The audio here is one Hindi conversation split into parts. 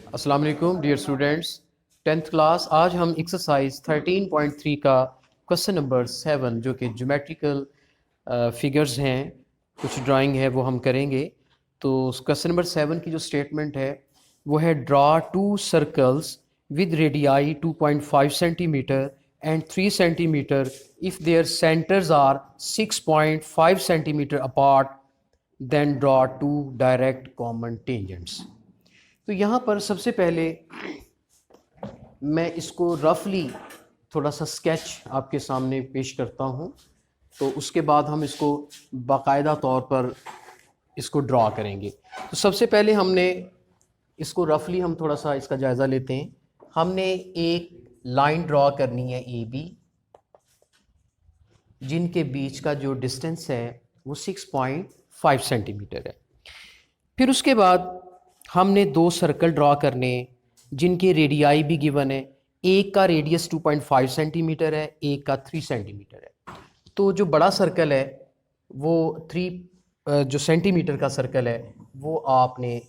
अस्सलाम वालेकुम डियर स्टूडेंट्स। 10th क्लास आज हम एक्सरसाइज 13.3 का क्वेश्चन नंबर 7 जो कि ज्योमेट्रिकल फिगर्स हैं, कुछ ड्राइंग है वो हम करेंगे। तो क्वेश्चन नंबर 7 की जो स्टेटमेंट है वो है draw two circles with radii 2.5 centimetre and 3 centimetre if their centres are 6.5 centimetre apart, then draw two direct common tangents. तो यहाँ पर सबसे पहले मैं इसको रफली थोड़ा सा स्केच आपके सामने पेश करता हूँ, तो उसके बाद हम इसको बाकायदा तौर पर इसको ड्रा करेंगे। तो सबसे पहले हमने इसको रफली हम थोड़ा सा इसका जायज़ा लेते हैं। हमने एक लाइन ड्रा करनी है ए बी, जिनके बीच का जो डिस्टेंस है वो 6.5 सेंटीमीटर है। फिर उसके बाद हमने दो सर्कल ड्रा करने जिनके रेडियाई भी गिवन है। एक का रेडियस 2.5 सेंटीमीटर है, एक का 3 सेंटीमीटर है। तो जो बड़ा सर्कल है वो 3 जो सेंटीमीटर का सर्कल है वो आपने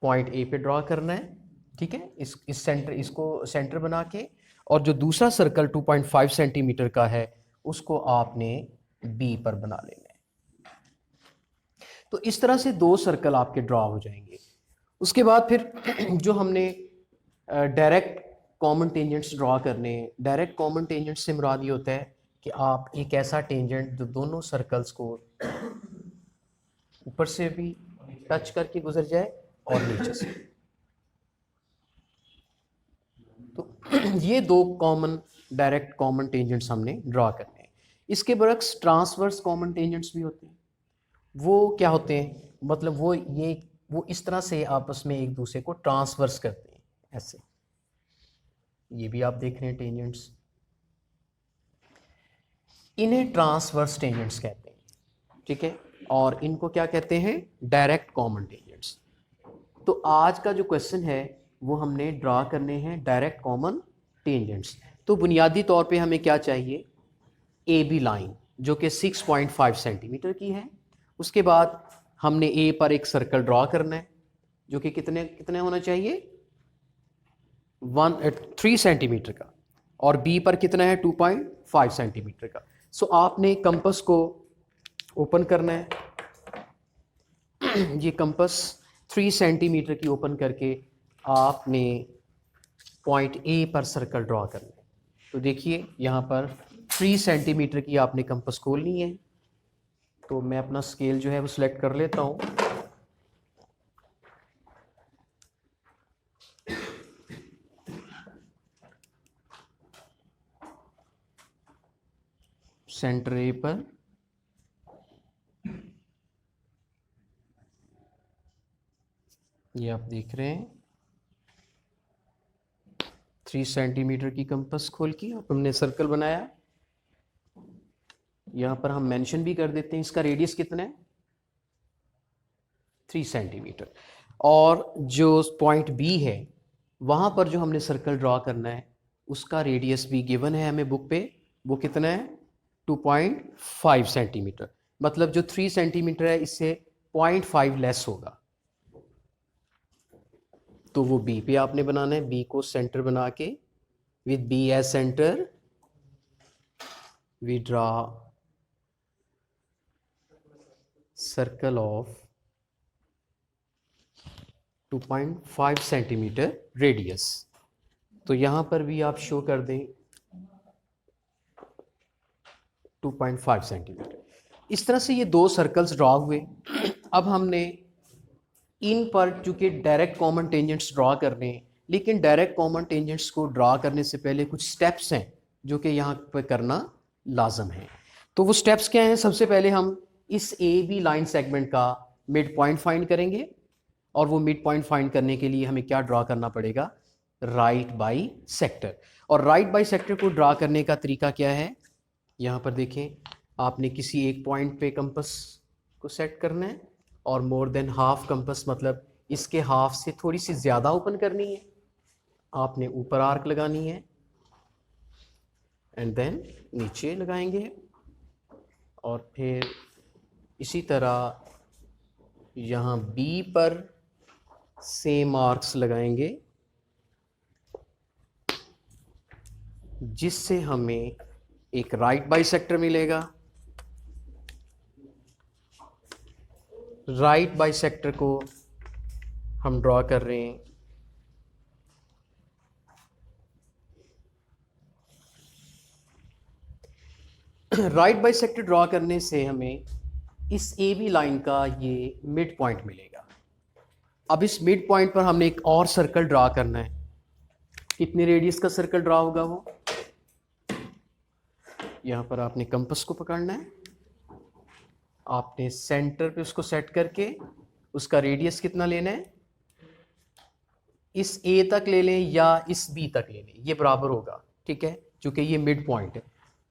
पॉइंट ए पे ड्रा करना है, ठीक है, इस सेंटर, इसको सेंटर बना के। और जो दूसरा सर्कल 2.5 सेंटीमीटर का है उसको आपने बी पर बना लेना है। तो इस तरह से दो सर्कल आपके ड्रा हो जाएंगे। उसके बाद फिर जो हमने डायरेक्ट कॉमन टेंजेंट्स ड्रा करने। डायरेक्ट कॉमन टेंजेंट से मुराद ये होता है कि आप एक ऐसा टेंजेंट जो दोनों सर्कल्स को ऊपर से भी टच करके गुजर जाए और नीचे से। तो ये दो कॉमन डायरेक्ट कॉमन टेंजेंट्स हमने ड्रा करने हैं। इसके बरक्स ट्रांसवर्स कॉमन टेंजेंट्स भी होते हैं। वो क्या होते हैं, मतलब वो इस तरह से आपस में एक दूसरे को ट्रांसवर्स करते हैं, ऐसे। ये भी आप देख रहे हैं टेंजेंट्स, इन्हें ट्रांसवर्स टेंजेंट्स कहते हैं, ठीक है। और इनको क्या कहते हैं, डायरेक्ट कॉमन टेंजेंट्स। तो आज का जो क्वेश्चन है वो हमने ड्रा करने हैं डायरेक्ट कॉमन टेंजेंट्स। तो बुनियादी तौर पे हमें क्या चाहिए, ए बी लाइन जो कि 6.5 सेंटीमीटर की है। उसके बाद हमने ए पर एक सर्कल ड्रा करना है जो कि कितने कितने होना चाहिए, 3 सेंटीमीटर का, और बी पर कितना है 2.5 सेंटीमीटर का। सो आपने कंपस को ओपन करना है। ये कंपस 3 सेंटीमीटर की ओपन करके आपने पॉइंट ए पर सर्कल ड्रा करना है। तो देखिए यहाँ पर 3 सेंटीमीटर की आपने कंपस खोलनी है। तो मैं अपना स्केल जो है वो सिलेक्ट कर लेता हूँ। सेंटर ए पर ये आप देख रहे हैं 3 सेंटीमीटर की कंपस खोल के हमने सर्कल बनाया। यहाँ पर हम मेंशन भी कर देते हैं इसका रेडियस कितना है, 3 सेंटीमीटर। और जो पॉइंट बी है वहाँ पर जो हमने सर्कल ड्रा करना है उसका रेडियस भी गिवन है हमें बुक पे, वो कितना है 2.5 सेंटीमीटर। मतलब जो 3 सेंटीमीटर है इससे 0.5 लेस होगा। तो वो बी पे आपने बनाना है। बी को सेंटर बना के with B as centre we draw circle of 2.5 centimetre radius. तो यहाँ पर भी आप शो कर दें 2.5 सेंटीमीटर। इस तरह से ये दो सर्कल्स ड्रा हुए। अब हमने इन पर चूंकि डायरेक्ट कॉमन टेंजेंट्स ड्रा करने हैं, लेकिन डायरेक्ट कॉमन टेंजेंट्स को ड्रा करने से पहले कुछ स्टेप्स हैं जो कि यहाँ पर करना लाजम है। तो वो स्टेप्स क्या हैं, सबसे पहले हम इस ए बी लाइन सेगमेंट का मिड पॉइंट फाइंड करेंगे। और वो मिड पॉइंट फाइंड करने के लिए हमें क्या ड्रा करना पड़ेगा, राइट बाई सेक्टर। और राइट बाई सेक्टर को ड्रा करने का तरीका क्या है, यहाँ पर देखें, आपने किसी एक पॉइंट पे कंपस को सेट करना है और मोर देन हाफ कंपस, मतलब इसके हाफ से थोड़ी सी ज़्यादा ओपन करनी है। आपने ऊपर आर्क लगानी है एंड देन नीचे लगाएंगे। और फिर इसी तरह यहाँ बी पर सेम आर्क्स लगाएंगे जिससे हमें एक राइट बाइसेक्टर मिलेगा। राइट बाइसेक्टर को हम ड्रॉ कर रहे हैं। राइट बाइसेक्टर ड्रॉ करने से हमें इस ए बी लाइन का ये मिड पॉइंट मिलेगा। अब इस मिड पॉइंट पर हमने एक और सर्कल ड्रॉ करना है। कितने रेडियस का सर्कल ड्रॉ होगा वो? यहाँ पर आपने कंपास को पकड़ना है, आपने सेंटर पे उसको सेट करके उसका रेडियस कितना लेना है, इस ए तक ले लें या इस बी तक ले लें, ये बराबर होगा, ठीक है, क्योंकि ये मिड पॉइंट है।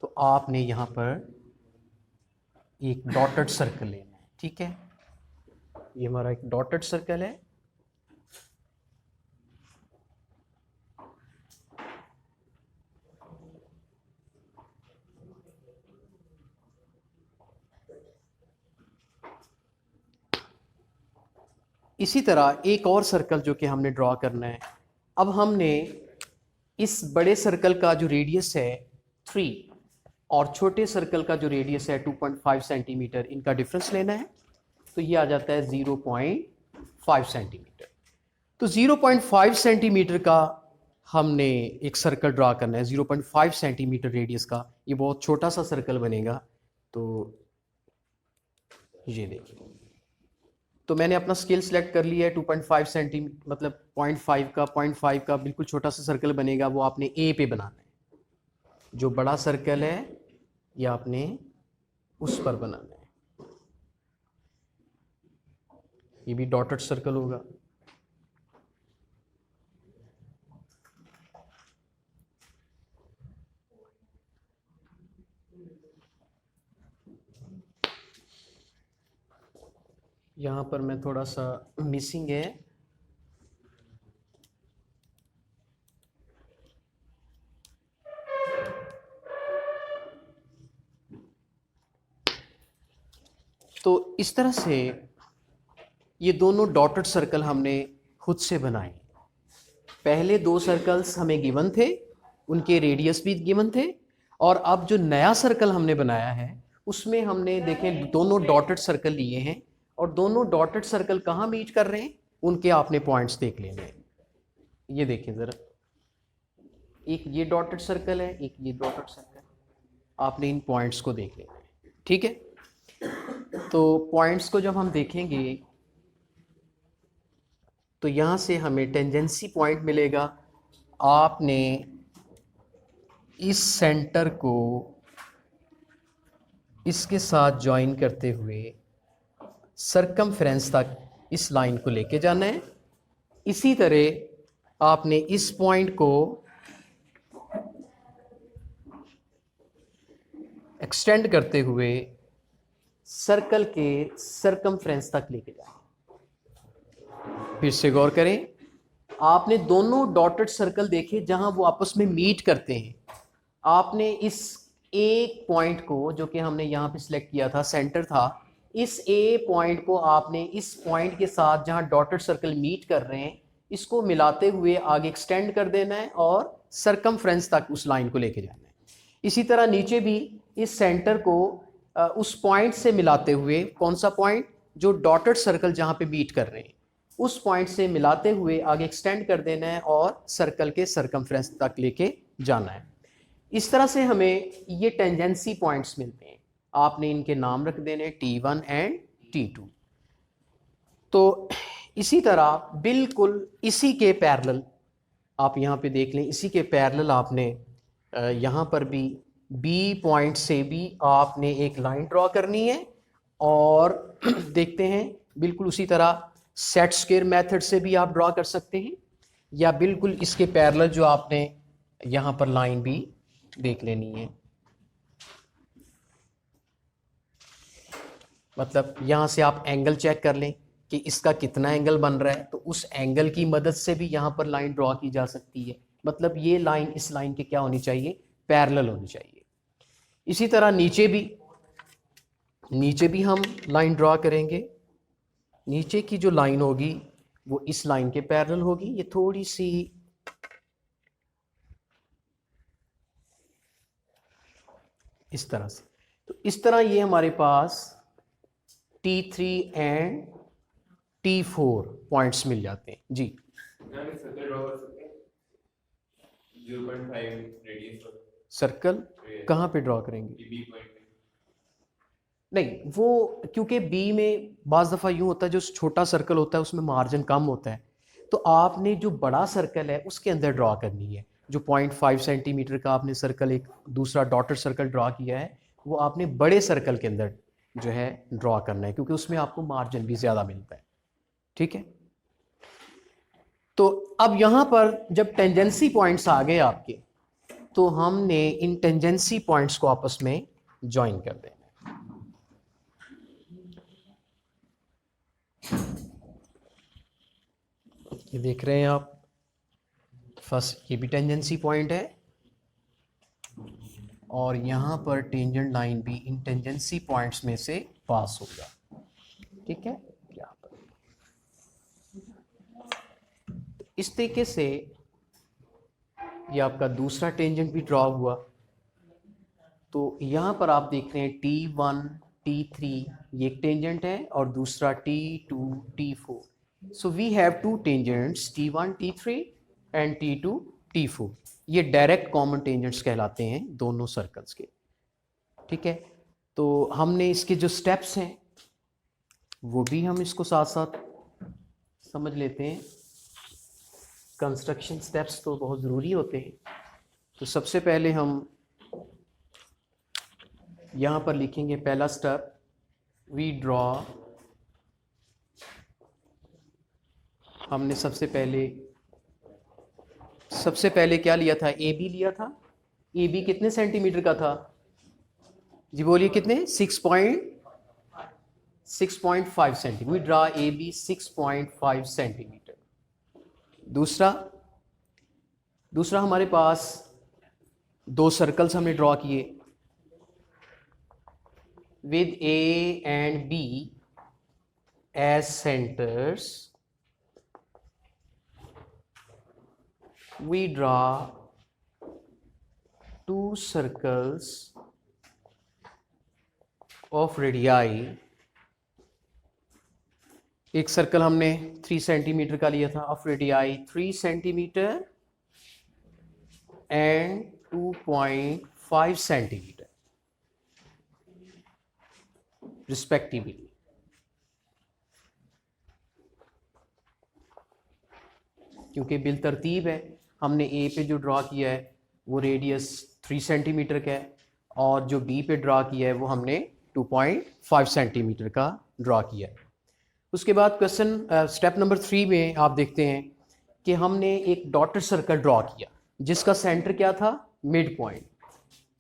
तो आपने यहाँ पर एक डॉटेड सर्कल लेना है, ठीक है, ये हमारा एक डॉटेड सर्कल है। इसी तरह एक और सर्कल जो कि हमने ड्रॉ करना है। अब हमने इस बड़े सर्कल का जो रेडियस है 3 और छोटे सर्कल का जो रेडियस है 2.5 सेंटीमीटर, इनका डिफरेंस लेना है। तो ये आ जाता है 0.5 सेंटीमीटर। तो 0.5 सेंटीमीटर का हमने एक सर्कल ड्रा करना है, 0.5 सेंटीमीटर रेडियस का। ये बहुत छोटा सा सर्कल बनेगा। तो ये देखिए, तो मैंने अपना स्केल सेलेक्ट कर लिया है। 2.5 सेंटीमीटर मतलब 0.5 का बिल्कुल छोटा सा सर्कल बनेगा, वो आपने ए पे बनाना है। जो बड़ा सर्कल है ये आपने उस पर बनाना है। ये भी डॉटेड सर्कल होगा। यहाँ पर मैं थोड़ा सा मिसिंग है, तो इस तरह से ये दोनों डॉटेड सर्कल हमने खुद से बनाए। पहले 2 सर्कल्स हमें गिवन थे, उनके रेडियस भी गिवन थे, और अब जो नया सर्कल हमने बनाया है उसमें हमने देखें दोनों डॉटेड सर्कल लिए हैं, और दोनों डॉटेड सर्कल कहाँ मीट कर रहे हैं, उनके आपने पॉइंट्स देख लेने हैं। ये देखें ज़रा, एक ये डॉटेड सर्कल है, एक ये डॉटेड सर्कल, आपने इन पॉइंट्स को देख लेना है, ठीक है। तो पॉइंट्स को जब हम देखेंगे तो यहाँ से हमें टेंजेंसी पॉइंट मिलेगा। आपने इस सेंटर को इसके साथ ज्वाइन करते हुए सरकमफ्रेंस तक इस लाइन को लेके जाना है। इसी तरह आपने इस पॉइंट को एक्सटेंड करते हुए सर्कल के सरकमफ्रेंस तक लेके जाना है। फिर से गौर करें, आपने दोनों डॉटेड सर्कल देखे जहां वो आपस में मीट करते हैं। आपने इस एक पॉइंट को, जो कि हमने यहाँ पे सिलेक्ट किया था, सेंटर था, इस ए पॉइंट को आपने इस पॉइंट के साथ जहां डॉटेड सर्कल मीट कर रहे हैं इसको मिलाते हुए आगे एक्सटेंड कर देना है और सरकमफ्रेंस तक उस लाइन को लेके जाना है। इसी तरह नीचे भी इस सेंटर को उस पॉइंट से मिलाते हुए, कौन सा पॉइंट, जो डॉटेड सर्कल जहाँ पे मीट कर रहे हैं उस पॉइंट से मिलाते हुए आगे एक्सटेंड कर देना है और सर्कल के सरकमफ्रेंस तक लेके जाना है। इस तरह से हमें ये टेंजेंसी पॉइंट्स मिलते हैं। आपने इनके नाम रख देने T1 एंड T2। तो इसी तरह बिल्कुल इसी के पैरेलल आप यहाँ पे देख लें, इसी के पैरेलल आपने यहाँ पर भी B पॉइंट से भी आपने एक लाइन ड्रॉ करनी है। और देखते हैं बिल्कुल उसी तरह सेट स्क्वायर मेथड से भी आप ड्रॉ कर सकते हैं, या बिल्कुल इसके पैरेलल जो आपने यहाँ पर लाइन भी देख लेनी है। मतलब यहाँ से आप एंगल चेक कर लें कि इसका कितना एंगल बन रहा है, तो उस एंगल की मदद से भी यहाँ पर लाइन ड्रॉ की जा सकती है। मतलब ये लाइन इस लाइन के क्या होनी चाहिए, पैरेलल होनी चाहिए। इसी तरह नीचे भी हम लाइन ड्रॉ करेंगे। नीचे की जो लाइन होगी वो इस लाइन के पैरेलल होगी। ये थोड़ी सी इस तरह से, तो इस तरह ये हमारे पास T3 एंड T4 पॉइंट्स मिल जाते हैं जी। सर्कल कहाँ पे ड्रॉ करेंगे? नहीं, वो क्योंकि बी में बाज़ दफ़ा यूँ होता है, जो छोटा सर्कल होता है उसमें मार्जिन कम होता है, तो आपने जो बड़ा सर्कल है उसके अंदर ड्रॉ करनी है। जो 0.5 सेंटीमीटर का आपने सर्कल, एक दूसरा डॉटेड सर्कल ड्रॉ किया है, वो आपने बड़े सर्कल के अंदर जो है ड्रॉ करना है, क्योंकि उसमें आपको मार्जिन भी ज़्यादा मिलता है। ठीक है, तो अब यहाँ पर जब टेंजेंसी पॉइंट्स आ गए आपके, तो हमने इन टेंजेंसी पॉइंट्स को आपस में ज्वाइन कर देना। ये देख रहे हैं आप, फर्स्ट ये भी टेंजेंसी पॉइंट है, और यहाँ पर टेंजेंट लाइन भी इन टेंजेंसी पॉइंट्स में से पास होगा। ठीक है, यहाँ पर इस तरीके से ये आपका दूसरा टेंजेंट भी ड्रॉ हुआ। तो यहाँ पर आप देख रहे हैं T1 T3 ये एक टेंजेंट है, और दूसरा T2 T4। So we have two tangents T1 T3 and T2 T4। ये डायरेक्ट कॉमन टेंजेंट्स कहलाते हैं दोनों सर्कल्स के। ठीक है, तो हमने इसके जो स्टेप्स हैं वो भी हम इसको साथ साथ समझ लेते हैं। कंस्ट्रक्शन स्टेप्स तो बहुत ज़रूरी होते हैं। तो सबसे पहले हम यहाँ पर लिखेंगे पहला स्टेप, वी ड्रॉ। हमने सबसे पहले क्या लिया था? ए बी लिया था। ए बी कितने सेंटीमीटर का था जी? बोलिए कितने? 6.5 centimetre. We draw A B 6.5 centimetre. दूसरा हमारे पास दो सर्कल्स हमने ड्रॉ किए with A and B as centers. We draw two circles of radii. एक सर्कल हमने 3 सेंटीमीटर का लिया था, of radii 3 centimetre and 2.5 centimetre respectively. क्योंकि बिल तरतीब है, हमने ए पे जो ड्रॉ किया है वो रेडियस 3 सेंटीमीटर का है, और जो बी पे ड्रॉ किया है वो हमने 2.5 सेंटीमीटर का ड्रॉ किया है। उसके बाद क्वेश्चन स्टेप नंबर 3 में आप देखते हैं कि हमने एक डॉटेड सर्कल ड्रॉ किया जिसका सेंटर क्या था? Midpoint.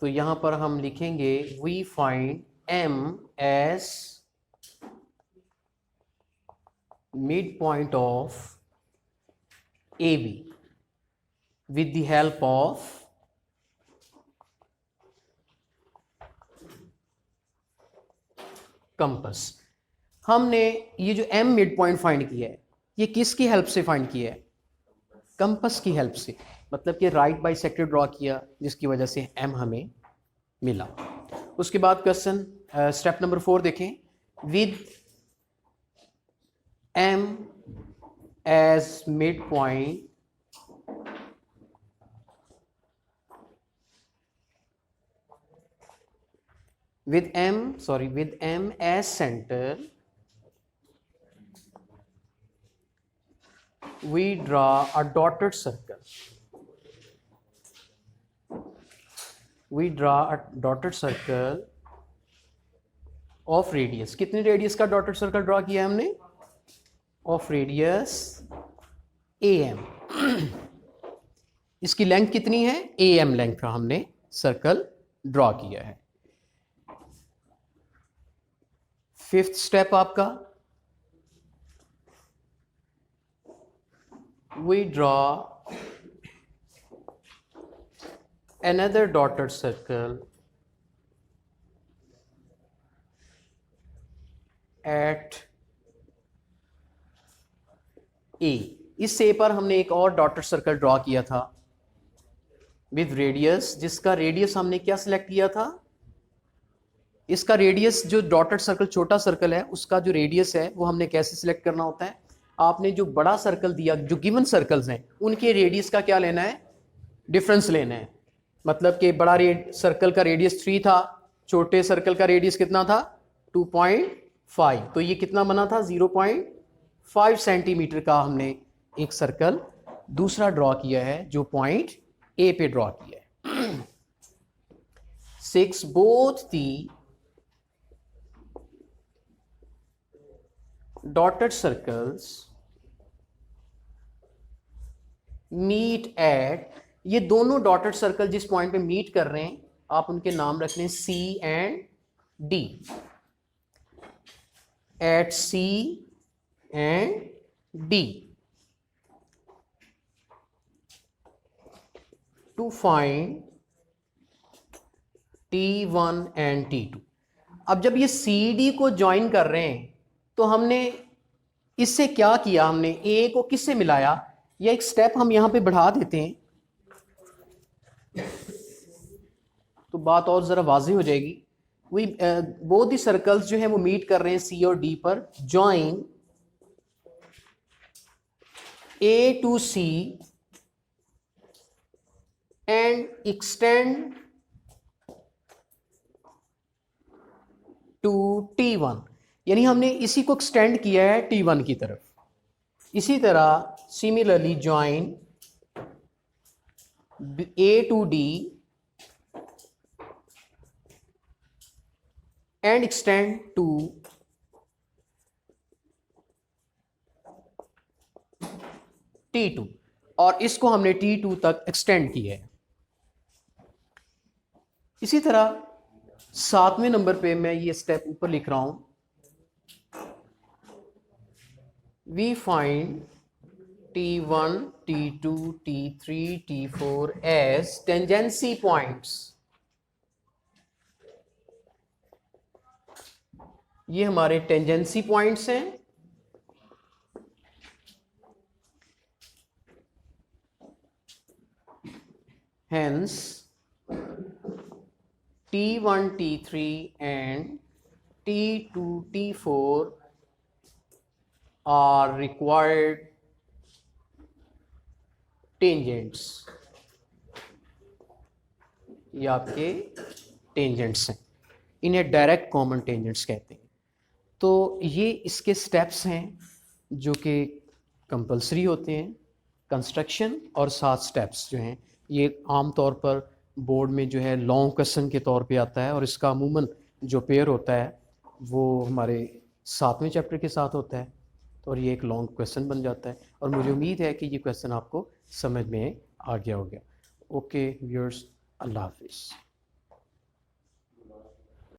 तो यहाँ पर हम लिखेंगे we find M as midpoint of AB with the help of compass. हमने ये जो M मिड पॉइंट फाइंड किया है, ये किसकी हेल्प से फाइंड किया है? कंपास की हेल्प से। मतलब कि राइट बाइसेक्टर ड्रॉ किया, जिसकी वजह से M हमें मिला। उसके बाद क्वेश्चन स्टेप नंबर 4 देखें, with M as midpoint with M as center, we draw a dotted circle. We draw a dotted circle of radius. कितने रेडियस का डॉटेड सर्कल ड्रॉ किया हमने? Of radius AM। इसकी लेंथ कितनी है? AM लेंथ का हमने सर्कल ड्रॉ किया है। फिफ्थ स्टेप आपका, we draw another dotted circle at ए। इस ए पर हमने एक और डॉटेड सर्कल ड्रॉ किया था विद रेडियस, जिसका रेडियस हमने क्या सिलेक्ट किया था, इसका रेडियस, जो डॉटेड सर्कल छोटा सर्कल है उसका जो रेडियस है वो हमने कैसे सिलेक्ट करना होता है, आपने जो बड़ा सर्कल दिया, जो गिवन सर्कल्स हैं उनके रेडियस का क्या लेना है, डिफरेंस लेना है। मतलब कि बड़ा सर्कल का रेडियस 3 था, छोटे सर्कल का रेडियस कितना था 2.5, तो ये कितना बना था 0.5 सेंटीमीटर का हमने एक सर्कल दूसरा ड्रॉ किया है जो पॉइंट ए पे ड्रॉ किया है। 6 both the dotted circles meet at, ये दोनों डॉटेड सर्कल जिस पॉइंट पे मीट कर रहे हैं आप उनके नाम रख लें C and D, at C and D, to find T1 and T2। अब जब ये CD को ज्वाइन कर रहे हैं तो हमने इससे क्या किया, हमने A को किससे मिलाया, या एक स्टेप हम यहां पे बढ़ा देते हैं तो बात और जरा वाज़ेह हो जाएगी। वही बोथ दी सर्कल्स जो है वो मीट कर रहे हैं C और D पर, join A to C and extend to T1, यानी हमने इसी को एक्सटेंड किया है T1 की तरफ। इसी तरह similarly join A to D and extend to T2, और इसको हमने T2 तक एक्सटेंड किया है। इसी तरह 7वें नंबर पे मैं ये स्टेप ऊपर लिख रहा हूं, we find T1, T2, T3, T4 as tangency points. ये हमारे टेंजेंसी पॉइंट्स हैं। Hence T1, T3 and T2, T4 are required tangents। ये आपके टेंजेंट्स हैं, इन्हें डायरेक्ट कॉमन टेंजेंट्स कहते हैं। तो ये इसके स्टेप्स हैं जो कि कंपलसरी होते हैं कंस्ट्रक्शन, और 7 स्टेप्स जो हैं ये आम तौर पर बोर्ड में जो है लॉन्ग क्वेश्चन के तौर पे आता है, और इसका अमूमन जो पेयर होता है वो हमारे 7वें चैप्टर के साथ होता है, और ये एक लॉन्ग क्वेश्चन बन जाता है। और मुझे उम्मीद है कि ये क्वेश्चन आपको समझ में आ गया होगा। ओके व्यूअर्स, अल्लाह हाफिज़।